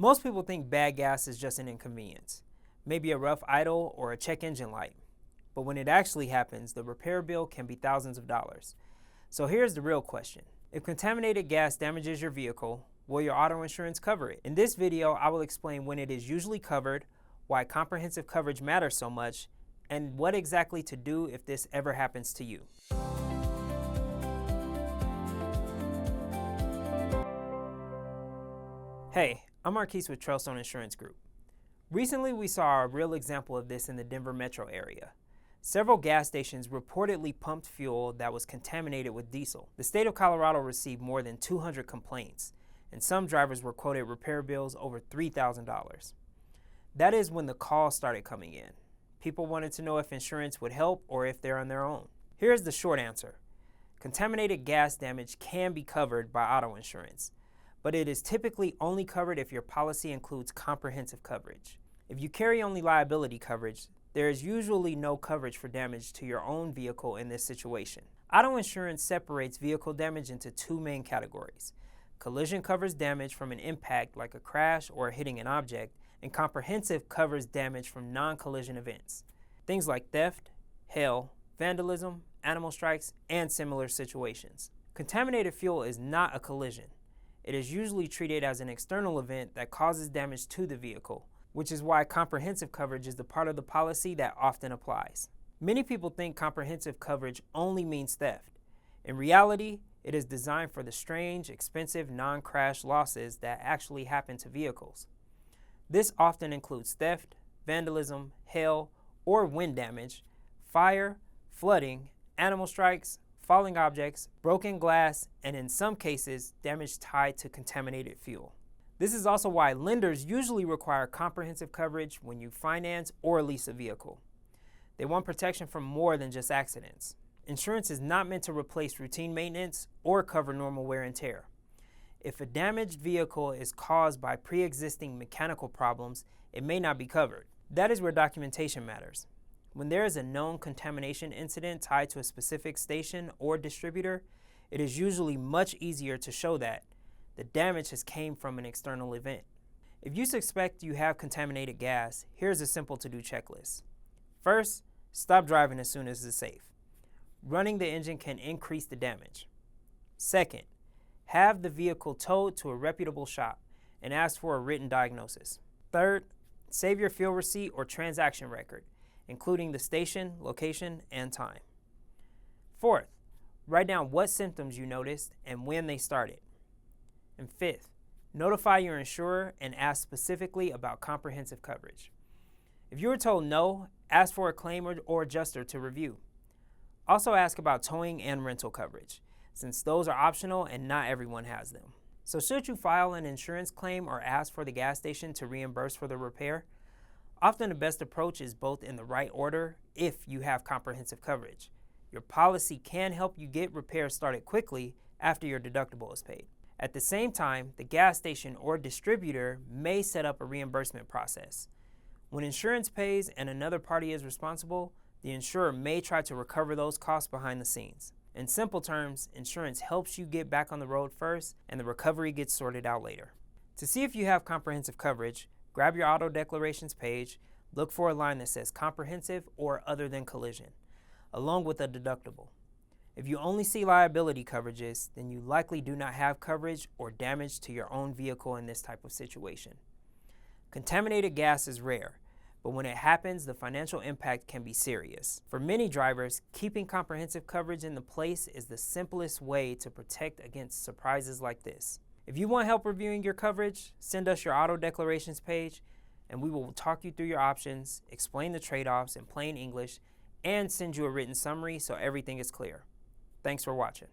Most people think bad gas is just an inconvenience, maybe a rough idle or a check engine light. But when it actually happens, the repair bill can be thousands of dollars. So here's the real question. If contaminated gas damages your vehicle, will your auto insurance cover it? In this video, I will explain when it is usually covered, why comprehensive coverage matters so much, and what exactly to do if this ever happens to you. Hey, I'm Marquece with Trailstone Insurance Group. Recently, we saw a real example of this in the Denver metro area. Several gas stations reportedly pumped fuel that was contaminated with diesel. The state of Colorado received more than 200 complaints, and some drivers were quoted repair bills over $3,000. That is when the calls started coming in. People wanted to know if insurance would help or if they're on their own. Here's the short answer. Contaminated gas damage can be covered by auto insurance, but it is typically only covered if your policy includes comprehensive coverage. If you carry only liability coverage, there is usually no coverage for damage to your own vehicle in this situation. Auto insurance separates vehicle damage into two main categories. Collision covers damage from an impact like a crash or hitting an object, and comprehensive covers damage from non-collision events. Things like theft, hail, vandalism, animal strikes, and similar situations. Contaminated fuel is not a collision. It is usually treated as an external event that causes damage to the vehicle, which is why comprehensive coverage is the part of the policy that often applies. Many people think comprehensive coverage only means theft. In reality, it is designed for the strange, expensive, non-crash losses that actually happen to vehicles. This often includes theft, vandalism, hail, or wind damage, fire, flooding, animal strikes, falling objects, broken glass, and in some cases, damage tied to contaminated fuel. This is also why lenders usually require comprehensive coverage when you finance or lease a vehicle. They want protection from more than just accidents. Insurance is not meant to replace routine maintenance or cover normal wear and tear. If a damaged vehicle is caused by pre-existing mechanical problems, it may not be covered. That is where documentation matters. When there is a known contamination incident tied to a specific station or distributor, it is usually much easier to show that the damage has came from an external event. If you suspect you have contaminated gas, here's a simple to-do checklist. First, stop driving as soon as it's safe. Running the engine can increase the damage. Second, have the vehicle towed to a reputable shop and ask for a written diagnosis. Third, save your fuel receipt or transaction record, including the station, location, and time. Fourth, write down what symptoms you noticed and when they started. And fifth, notify your insurer and ask specifically about comprehensive coverage. If you were told no, ask for a claim or adjuster to review. Also ask about towing and rental coverage, since those are optional and not everyone has them. So should you file an insurance claim or ask for the gas station to reimburse for the repair? Often the best approach is both in the right order if you have comprehensive coverage. Your policy can help you get repairs started quickly after your deductible is paid. At the same time, the gas station or distributor may set up a reimbursement process. When insurance pays and another party is responsible, the insurer may try to recover those costs behind the scenes. In simple terms, insurance helps you get back on the road first and the recovery gets sorted out later. To see if you have comprehensive coverage, grab your auto declarations page, look for a line that says comprehensive or other than collision, along with a deductible. If you only see liability coverages, then you likely do not have coverage or damage to your own vehicle in this type of situation. Contaminated gas is rare, but when it happens, the financial impact can be serious. For many drivers, keeping comprehensive coverage in place is the simplest way to protect against surprises like this. If you want help reviewing your coverage, send us your auto declarations page, and we will talk you through your options, explain the trade-offs in plain English, and send you a written summary so everything is clear. Thanks for watching.